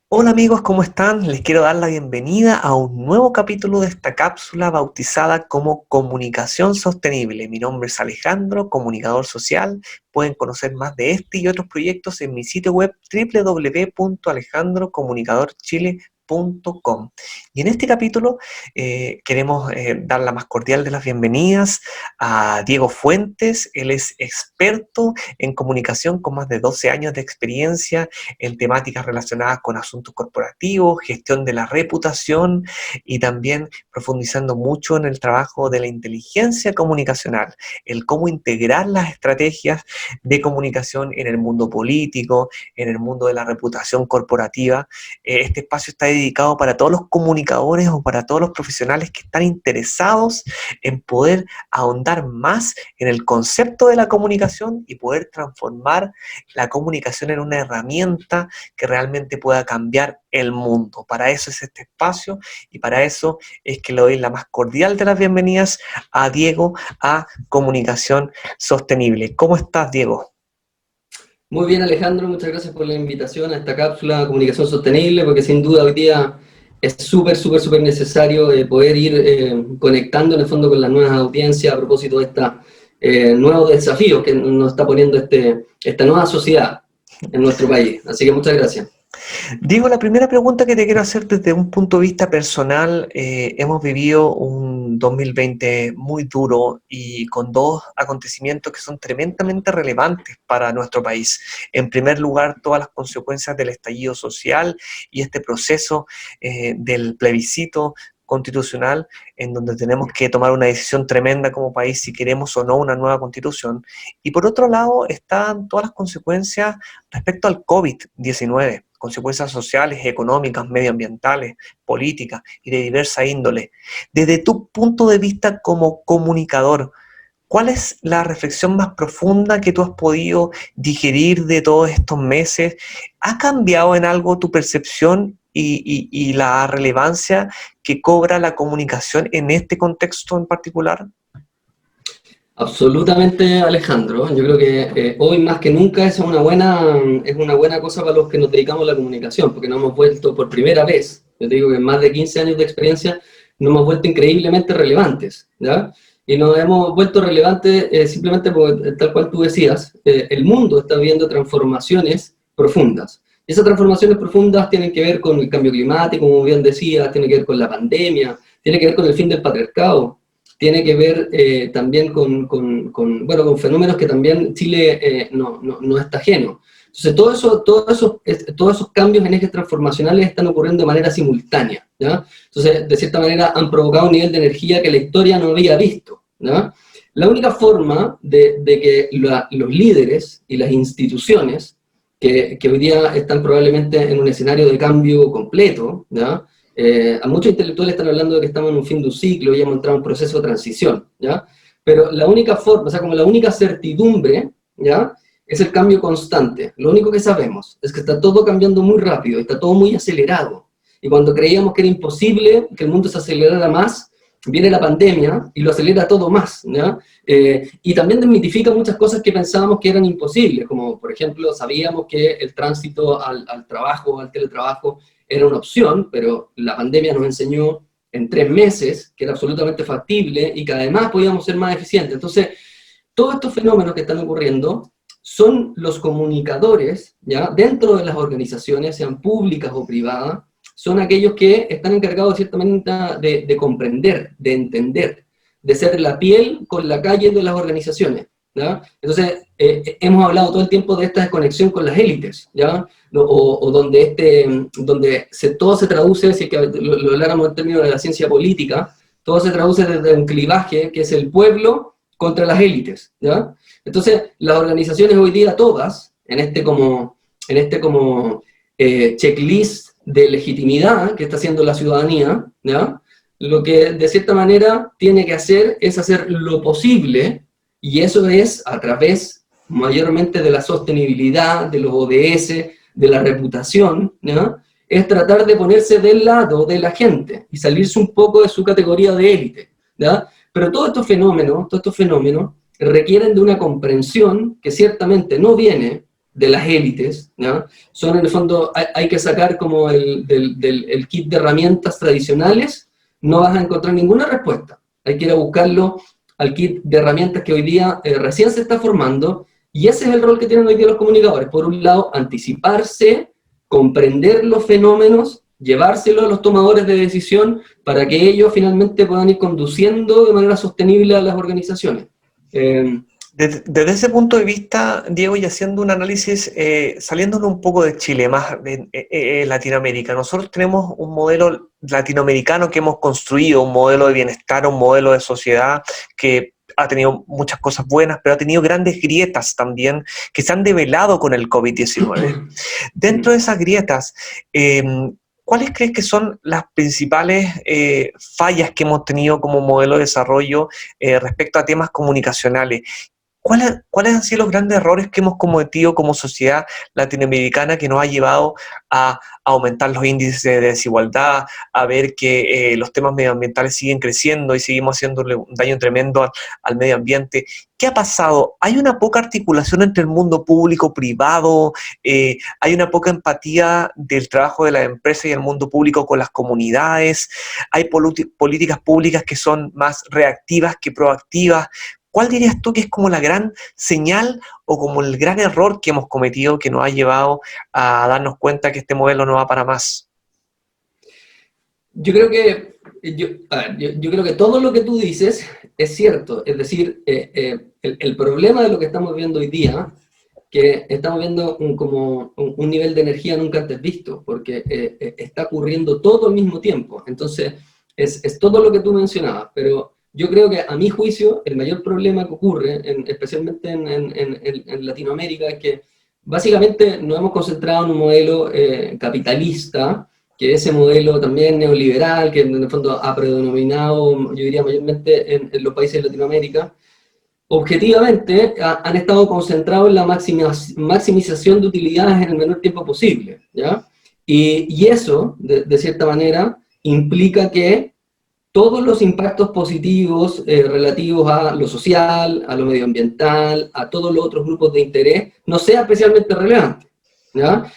Hola amigos, ¿cómo están? Les quiero dar la bienvenida a un nuevo capítulo de esta cápsula bautizada como Comunicación Sostenible. Mi nombre es Alejandro, comunicador social. Pueden conocer más de este y otros proyectos en mi sitio web www.alejandrocomunicadorchile.com. Y en este capítulo queremos dar la más cordial de las bienvenidas a Diego Fuentes. Él es experto en comunicación con más de 12 años de experiencia en temáticas relacionadas con asuntos corporativos, gestión de la reputación y también profundizando mucho en el trabajo de la inteligencia comunicacional, el cómo integrar las estrategias de comunicación en el mundo político, en el mundo de la reputación corporativa. Este espacio está dedicado para todos los comunicadores o para todos los profesionales que están interesados en poder ahondar más en el concepto de la comunicación y poder transformar la comunicación en una herramienta que realmente pueda cambiar el mundo. Para eso es este espacio y para eso es que le doy la más cordial de las bienvenidas a Diego a Comunicación Sostenible. ¿Cómo estás, Diego? Muy bien, Alejandro, muchas gracias por la invitación a esta cápsula de comunicación sostenible, porque sin duda hoy día es súper necesario poder ir conectando en el fondo con las nuevas audiencias a propósito de estos nuevos desafíos que nos está poniendo esta nueva sociedad en nuestro país. Así que muchas gracias. Diego, la primera pregunta que te quiero hacer desde un punto de vista personal, hemos vivido un 2020 muy duro y con dos acontecimientos que son tremendamente relevantes para nuestro país. En primer lugar, todas las consecuencias del estallido social y este proceso del plebiscito constitucional, en donde tenemos que tomar una decisión tremenda como país si queremos o no una nueva constitución. Y por otro lado, están todas las consecuencias respecto al COVID-19, consecuencias sociales, económicas, medioambientales, políticas y de diversa índole. Desde tu punto de vista como comunicador, ¿cuál es la reflexión más profunda que tú has podido digerir de todos estos meses? ¿Ha cambiado en algo tu percepción y la relevancia que cobra la comunicación en este contexto en particular? Absolutamente, Alejandro. Yo creo que hoy más que nunca es una buena cosa para los que nos dedicamos a la comunicación, porque nos hemos vuelto por primera vez, yo te digo que en más de 15 años de experiencia, nos hemos vuelto increíblemente relevantes, ¿ya? Y nos hemos vuelto relevantes simplemente porque, tal cual tú decías, el mundo está viviendo transformaciones profundas. Y esas transformaciones profundas tienen que ver con el cambio climático, como bien decías, tiene que ver con la pandemia, tiene que ver con el fin del patriarcado, tiene que ver también bueno, con fenómenos que también Chile no está ajeno. Entonces, todos esos cambios en ejes transformacionales están ocurriendo de manera simultánea, ¿ya? Entonces, de cierta manera, han provocado un nivel de energía que la historia no había visto, ¿ya? La única forma de que los líderes y las instituciones que hoy día están probablemente en un escenario de cambio completo, ¿ya? A muchos intelectuales están hablando de que estamos en un fin de un ciclo y hemos entrado en un proceso de transición, ¿ya? Pero la única forma, o sea, como la única certidumbre, ¿ya? Es el cambio constante. Lo único que sabemos es que está todo cambiando muy rápido, está todo muy acelerado. Y cuando creíamos que era imposible que el mundo se acelerara más, viene la pandemia y lo acelera todo más, ¿ya? Y también desmitifica muchas cosas que pensábamos que eran imposibles, como por ejemplo sabíamos que el tránsito al trabajo, al teletrabajo, era una opción, pero la pandemia nos enseñó en 3 meses que era absolutamente factible y que además podíamos ser más eficientes. Entonces, todos estos fenómenos que están ocurriendo son los comunicadores, ¿ya? Dentro de las organizaciones, sean públicas o privadas, son aquellos que están encargados de cierta manera de comprender, de entender, de ser la piel con la calle de las organizaciones, ¿ya? Entonces, hemos hablado todo el tiempo de esta desconexión con las élites, ¿ya? O donde todo se traduce, si es que lo habláramos en términos de la ciencia política, todo se traduce desde un clivaje que es el pueblo contra las élites, ¿ya? Entonces, las organizaciones hoy día todas, en este como checklist de legitimidad que está haciendo la ciudadanía, ¿ya? Lo que de cierta manera tiene que hacer es hacer lo posible, y eso es a través mayormente de la sostenibilidad, de los ODS, de la reputación, ¿ya? Es tratar de ponerse del lado de la gente y salirse un poco de su categoría de élite, ¿ya? Pero todos estos fenómenos requieren de una comprensión que ciertamente no viene de las élites, ¿ya? Son en el fondo, hay que sacar como el kit de herramientas tradicionales, no vas a encontrar ninguna respuesta. Hay que ir a buscarlo al kit de herramientas que hoy día recién se está formando, y ese es el rol que tienen hoy día los comunicadores. Por un lado, anticiparse, comprender los fenómenos, llevárselo a los tomadores de decisión para que ellos finalmente puedan ir conduciendo de manera sostenible a las organizaciones. Desde ese punto de vista, Diego, y haciendo un análisis, saliéndonos un poco de Chile, más de Latinoamérica, nosotros tenemos un modelo latinoamericano que hemos construido, un modelo de bienestar, un modelo de sociedad que ha tenido muchas cosas buenas, pero ha tenido grandes grietas también que se han develado con el COVID-19. Dentro de esas grietas, ¿cuáles crees que son las principales fallas que hemos tenido como modelo de desarrollo respecto a temas comunicacionales? ¿Cuáles han sido los grandes errores que hemos cometido como sociedad latinoamericana que nos ha llevado a aumentar los índices de desigualdad, a ver que los temas medioambientales siguen creciendo y seguimos haciéndole un daño tremendo al medio ambiente? ¿Qué ha pasado? ¿Hay una poca articulación entre el mundo público-privado? ¿Hay una poca empatía del trabajo de las empresas y el mundo público con las comunidades? ¿Hay políticas públicas que son más reactivas que proactivas? ¿Cuál dirías tú que es como la gran señal o como el gran error que hemos cometido que nos ha llevado a darnos cuenta que este modelo no va para más? Yo creo que, yo creo que todo lo que tú dices es cierto. Es decir, el problema de lo que estamos viendo hoy día, que estamos viendo como un nivel de energía nunca antes visto, porque está ocurriendo todo al mismo tiempo. Entonces, es todo lo que tú mencionabas, pero yo creo que a mi juicio el mayor problema que ocurre, especialmente en Latinoamérica, es que básicamente nos hemos concentrado en un modelo capitalista, que ese modelo también neoliberal, que en el fondo ha predominado, yo diría mayormente en los países de Latinoamérica, objetivamente han estado concentrados en la maximización de utilidades en el menor tiempo posible, ¿ya? Y eso, de cierta manera, implica que todos los impactos positivos relativos a lo social, a lo medioambiental, a todos los otros grupos de interés, no sea especialmente relevante, ¿ya?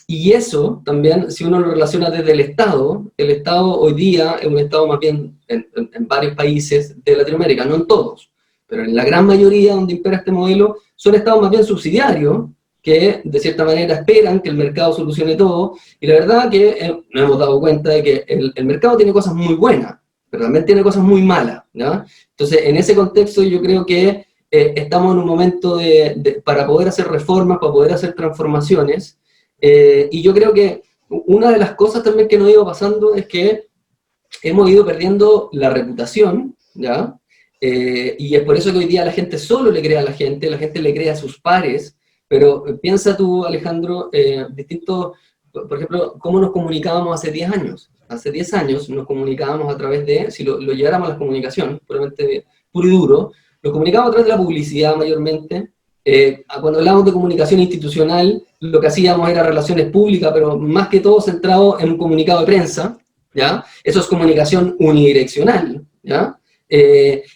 Y eso también, si uno lo relaciona desde el Estado hoy día es un Estado más bien en varios países de Latinoamérica, no en todos, pero en la gran mayoría donde impera este modelo, son Estados más bien subsidiarios, que de cierta manera esperan que el mercado solucione todo, y la verdad que nos hemos dado cuenta de que el mercado tiene cosas muy buenas, pero también tiene cosas muy malas, ¿ya? Entonces, en ese contexto yo creo que estamos en un momento para poder hacer reformas, para poder hacer transformaciones, y yo creo que una de las cosas también que nos ha ido pasando es que hemos ido perdiendo la reputación, ¿ya? Y es por eso que hoy día la gente solo le cree a la gente le cree a sus pares, pero piensa tú, Alejandro, por ejemplo, cómo nos comunicábamos hace 10 años. Hace 10 años nos comunicábamos a través de, si lo lleváramos a la comunicación, puramente puro y duro, nos comunicábamos a través de la publicidad mayormente. Cuando hablábamos de comunicación institucional, lo que hacíamos era relaciones públicas, pero más que todo centrado en un comunicado de prensa, ¿ya? Eso es comunicación unidireccional, ¿ya?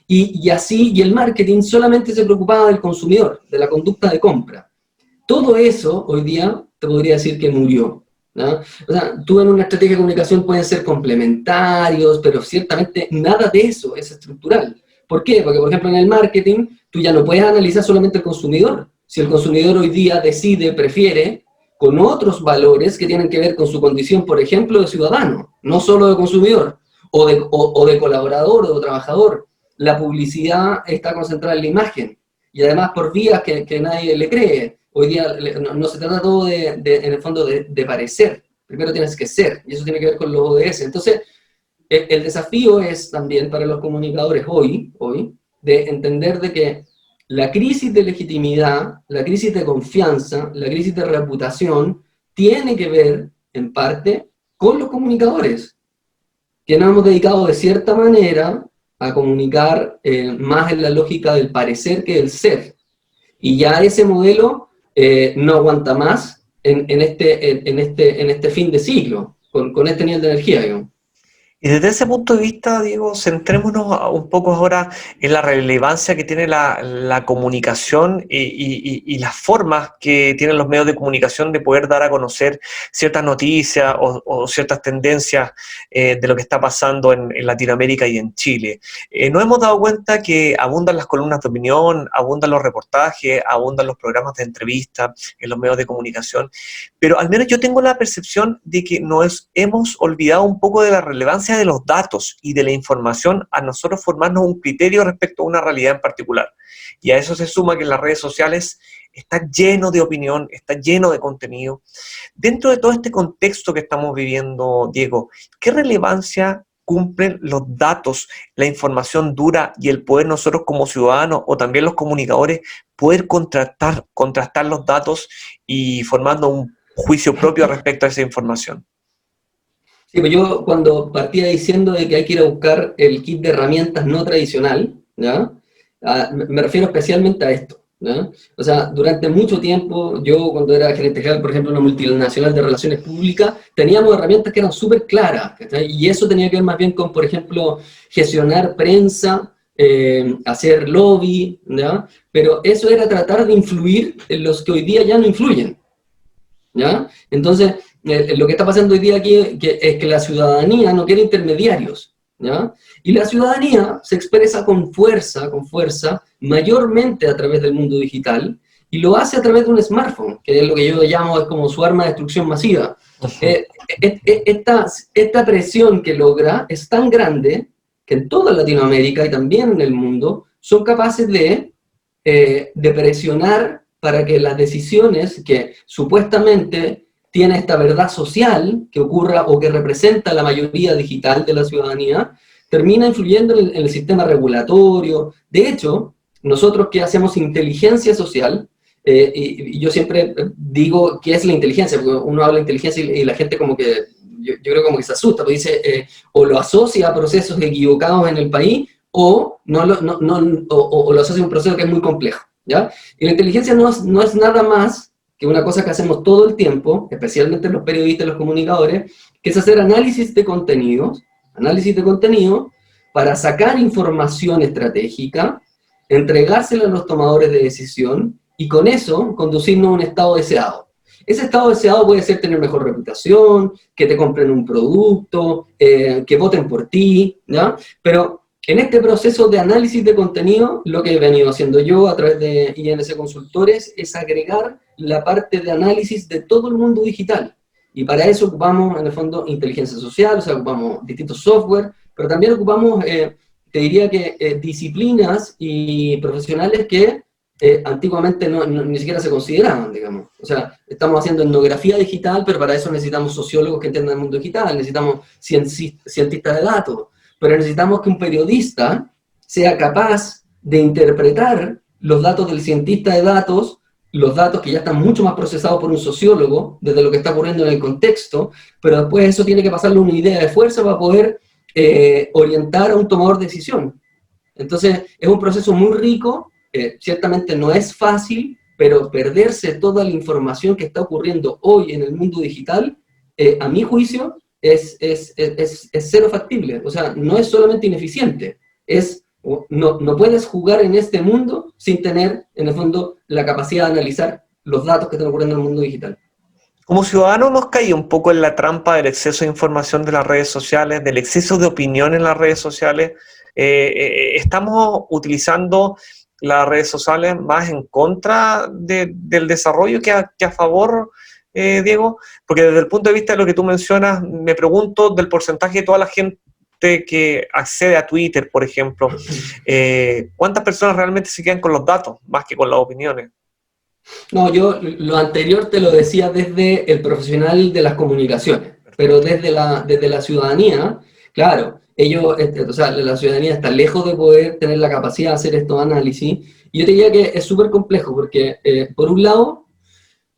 Y así, y el marketing solamente se preocupaba del consumidor, de la conducta de compra. Todo eso, hoy día, te podría decir que murió, ¿no? O sea, tú en una estrategia de comunicación pueden ser complementarios, pero ciertamente nada de eso es estructural. ¿Por qué? Porque, por ejemplo, en el marketing, tú ya no puedes analizar solamente el consumidor. Si el consumidor hoy día decide, prefiere, con otros valores que tienen que ver con su condición, por ejemplo, de ciudadano, no solo de consumidor, o de colaborador o de trabajador. La publicidad está concentrada en la imagen, y además por vías que nadie le cree. Hoy día no se trata todo en el fondo de parecer, primero tienes que ser, y eso tiene que ver con los ODS. Entonces, el desafío es también para los comunicadores hoy, de entender de que la crisis de legitimidad, la crisis de confianza, la crisis de reputación, tiene que ver, en parte, con los comunicadores, que nos hemos dedicado de cierta manera a comunicar más en la lógica del parecer que del ser. Y ya ese modelo no aguanta más en este fin de siglo, con este nivel de energía, digamos. Y desde ese punto de vista, Diego, centrémonos un poco ahora en la relevancia que tiene la comunicación y las formas que tienen los medios de comunicación de poder dar a conocer ciertas noticias o ciertas tendencias de lo que está pasando en Latinoamérica y en Chile. Nos hemos dado cuenta que abundan las columnas de opinión, abundan los reportajes, abundan los programas de entrevista en los medios de comunicación, pero al menos yo tengo la percepción de que nos hemos olvidado un poco de la relevancia de los datos y de la información a nosotros formarnos un criterio respecto a una realidad en particular. Y a eso se suma que en las redes sociales está lleno de opinión, está lleno de contenido. Dentro de todo este contexto que estamos viviendo, Diego, ¿qué relevancia cumplen los datos, la información dura y el poder nosotros como ciudadanos o también los comunicadores poder contrastar los datos y formando un juicio propio respecto a esa información? Sí, pues yo cuando partía diciendo de que hay que ir a buscar el kit de herramientas no tradicional, ¿ya? Me refiero especialmente a esto, ¿ya? O sea, durante mucho tiempo, yo cuando era gerente general, por ejemplo, en una multinacional de relaciones públicas, teníamos herramientas que eran súper claras, ¿cachai? Y eso tenía que ver más bien con, por ejemplo, gestionar prensa, hacer lobby, ¿ya? Pero eso era tratar de influir en los que hoy día ya no influyen, ¿ya? Entonces, lo que está pasando hoy día aquí es que la ciudadanía no quiere intermediarios, ¿ya? Y la ciudadanía se expresa con fuerza, mayormente a través del mundo digital, y lo hace a través de un smartphone, que es lo que yo llamo es como su arma de destrucción masiva. Esta presión que logra es tan grande que en toda Latinoamérica y también en el mundo son capaces de presionar para que las decisiones que supuestamente tiene esta verdad social que ocurra o que representa la mayoría digital de la ciudadanía, termina influyendo en el sistema regulatorio. De hecho, nosotros que hacemos inteligencia social, y yo siempre digo qué es la inteligencia, porque uno habla de inteligencia y la gente como que, yo creo como que se asusta, porque dice, o lo asocia a procesos equivocados en el país, o lo asocia a un proceso que es muy complejo, ¿ya? Y la inteligencia no es nada más que una cosa que hacemos todo el tiempo, especialmente los periodistas y los comunicadores, que es hacer análisis de contenido para sacar información estratégica, entregársela a los tomadores de decisión y con eso conducirnos a un estado deseado. Ese estado deseado puede ser tener mejor reputación, que te compren un producto, que voten por ti, ¿ya? Pero en este proceso de análisis de contenido, lo que he venido haciendo yo a través de INC Consultores es agregar la parte de análisis de todo el mundo digital. Y para eso ocupamos, en el fondo, inteligencia social, o sea, ocupamos distintos software, pero también ocupamos, te diría que, disciplinas y profesionales que antiguamente ni siquiera se consideraban, digamos. O sea, estamos haciendo etnografía digital, pero para eso necesitamos sociólogos que entiendan el mundo digital, necesitamos cientistas de datos, pero necesitamos que un periodista sea capaz de interpretar los datos del cientista de datos, los datos que ya están mucho más procesados por un sociólogo, desde lo que está ocurriendo en el contexto, pero después eso tiene que pasarle una idea de fuerza para poder orientar a un tomador de decisión. Entonces, es un proceso muy rico, ciertamente no es fácil, pero perderse toda la información que está ocurriendo hoy en el mundo digital, a mi juicio, es cero factible. O sea, no es solamente ineficiente, no puedes jugar en este mundo sin tener, en el fondo, la capacidad de analizar los datos que están ocurriendo en el mundo digital. Como ciudadanos nos cae un poco en la trampa del exceso de información de las redes sociales, del exceso de opinión en las redes sociales. Estamos utilizando las redes sociales más en contra del desarrollo que a favor, Diego, porque desde el punto de vista de lo que tú mencionas, me pregunto del porcentaje de toda la gente que accede a Twitter, por ejemplo, ¿cuántas personas realmente se quedan con los datos más que con las opiniones? No, yo lo anterior te lo decía desde el profesional de las comunicaciones, pero desde la ciudadanía, claro, ellos, o sea, la ciudadanía está lejos de poder tener la capacidad de hacer estos análisis, y yo te diría que es súper complejo, porque por un lado,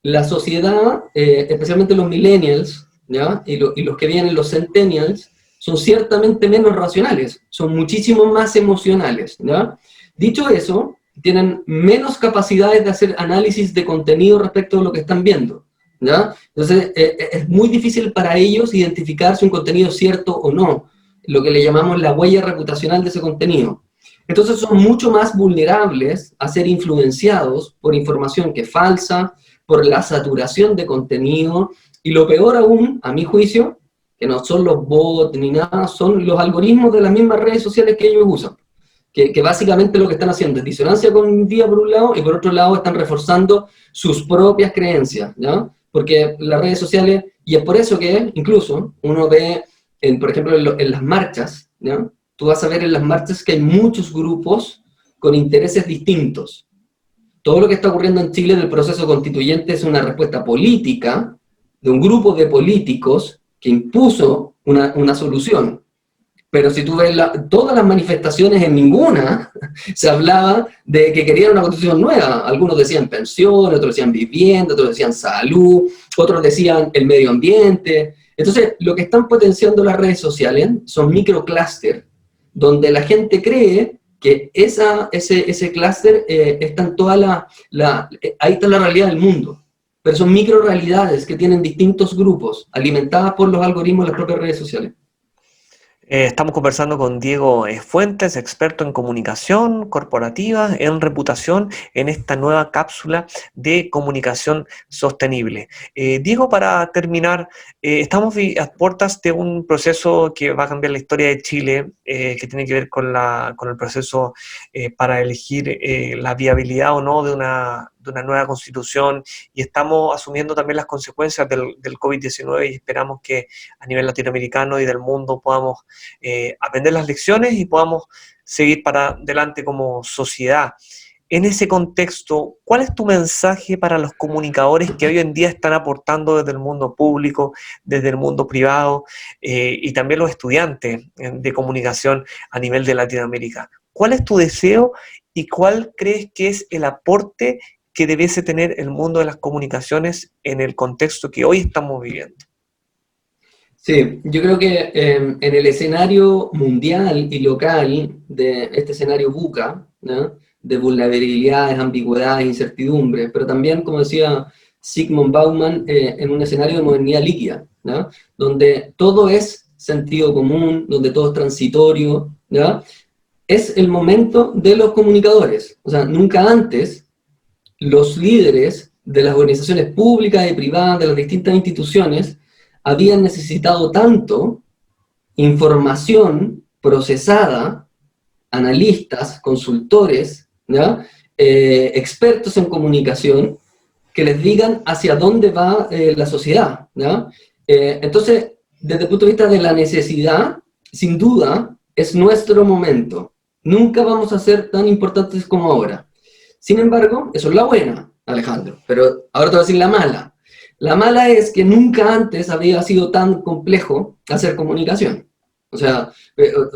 la sociedad, especialmente los millennials, ¿ya? Y los que vienen, los centennials, son ciertamente menos racionales, son muchísimo más emocionales, ¿ya? Dicho eso, tienen menos capacidades de hacer análisis de contenido respecto a lo que están viendo, ¿ya? Entonces, es muy difícil para ellos identificar si un contenido es cierto o no. lo que le llamamos la huella reputacional de ese contenido. Entonces son mucho más vulnerables a ser influenciados por información que es falsa, por la saturación de contenido, y lo peor aún, a mi juicio, que no son los bots ni nada, son los algoritmos de las mismas redes sociales que ellos usan. Que básicamente lo que están haciendo es disonancia cognitiva por un lado, y por otro lado están reforzando sus propias creencias, ¿ya? Porque las redes sociales, y es por eso que incluso uno ve, por ejemplo, en las marchas, ¿ya? Tú vas a ver en las marchas que hay muchos grupos con intereses distintos. Todo lo que está ocurriendo en Chile del proceso constituyente es una respuesta política de un grupo de políticos que impuso una solución. Pero si tú ves todas las manifestaciones, en ninguna se hablaba de que querían una constitución nueva. Algunos decían pensiones, otros decían vivienda, otros decían salud, otros decían el medio ambiente. Entonces, lo que están potenciando las redes sociales son microclústeres, donde la gente cree que ese clúster está en ahí está la realidad del mundo. Pero son microrealidades que tienen distintos grupos, alimentadas por los algoritmos de las propias redes sociales. Estamos conversando con Diego Fuentes, experto en comunicación corporativa, en reputación, en esta nueva cápsula de comunicación sostenible. Diego, para terminar, estamos a puertas de un proceso que va a cambiar la historia de Chile, que tiene que ver con el proceso para elegir la viabilidad o no de una nueva constitución, y estamos asumiendo también las consecuencias del COVID-19, y esperamos que a nivel latinoamericano y del mundo podamos aprender las lecciones y podamos seguir para adelante como sociedad. En ese contexto, ¿cuál es tu mensaje para los comunicadores que hoy en día están aportando desde el mundo público, desde el mundo privado, y también los estudiantes de comunicación a nivel de Latinoamérica? ¿Cuál es tu deseo y cuál crees que es el aporte que debiese tener el mundo de las comunicaciones en el contexto que hoy estamos viviendo? Sí, yo creo que en el escenario mundial y local de este escenario VUCA, ¿no? De vulnerabilidades, ambigüedades, incertidumbres, pero también, como decía Zygmunt Bauman, en un escenario de modernidad líquida, ¿no? Donde todo es sentido común, donde todo es transitorio, ¿no? Es el momento de los comunicadores. O sea, nunca antes los líderes de las organizaciones públicas y privadas, de las distintas instituciones, habían necesitado tanto información procesada, analistas, consultores, ¿ya? Expertos en comunicación, que les digan hacia dónde va la sociedad, ¿ya? Entonces, desde el punto de vista de la necesidad, sin duda, es nuestro momento. Nunca vamos a ser tan importantes como ahora. Sin embargo, eso es la buena, Alejandro, pero ahora te voy a decir la mala. La mala es que nunca antes había sido tan complejo hacer comunicación. O sea,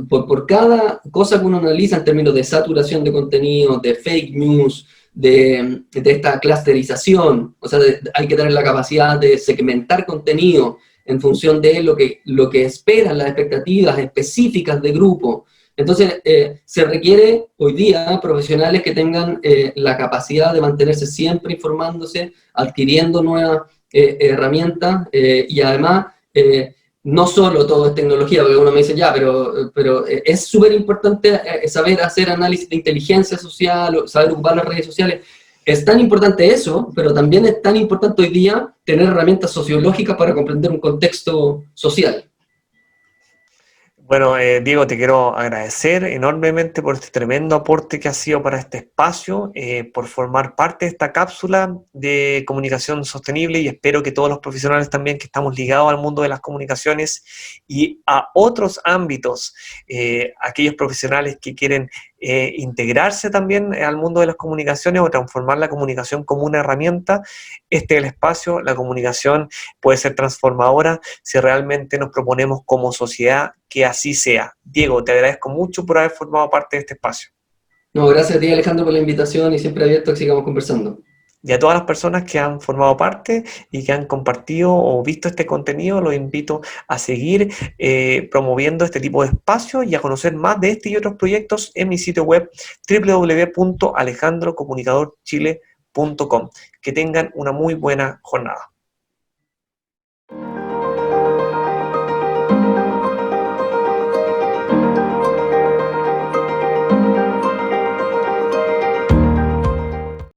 por cada cosa que uno analiza en términos de saturación de contenido, de fake news, de esta clusterización, o sea, hay que tener la capacidad de segmentar contenido en función de lo que esperan las expectativas específicas de grupo. Entonces, se requiere hoy día profesionales que tengan la capacidad de mantenerse siempre informándose, adquiriendo nuevas herramientas, y además, no solo todo es tecnología, porque uno me dice, ya, pero es súper importante saber hacer análisis de inteligencia social, o saber ocupar las redes sociales. Es tan importante eso, pero también es tan importante hoy día tener herramientas sociológicas para comprender un contexto social. Bueno, Diego, te quiero agradecer enormemente por este tremendo aporte que has sido para este espacio, por formar parte de esta cápsula de comunicación sostenible, y espero que todos los profesionales también que estamos ligados al mundo de las comunicaciones y a otros ámbitos, aquellos profesionales que quieren integrarse también al mundo de las comunicaciones o transformar la comunicación como una herramienta, este es el espacio. La comunicación puede ser transformadora si realmente nos proponemos como sociedad que así sea. Diego, te agradezco mucho por haber formado parte de este espacio. No, gracias a ti, Alejandro, por la invitación, y siempre abierto a que sigamos conversando. Y a todas las personas que han formado parte y que han compartido o visto este contenido, los invito a seguir promoviendo este tipo de espacios y a conocer más de este y otros proyectos en mi sitio web www.alejandrocomunicadorchile.com. Que tengan una muy buena jornada.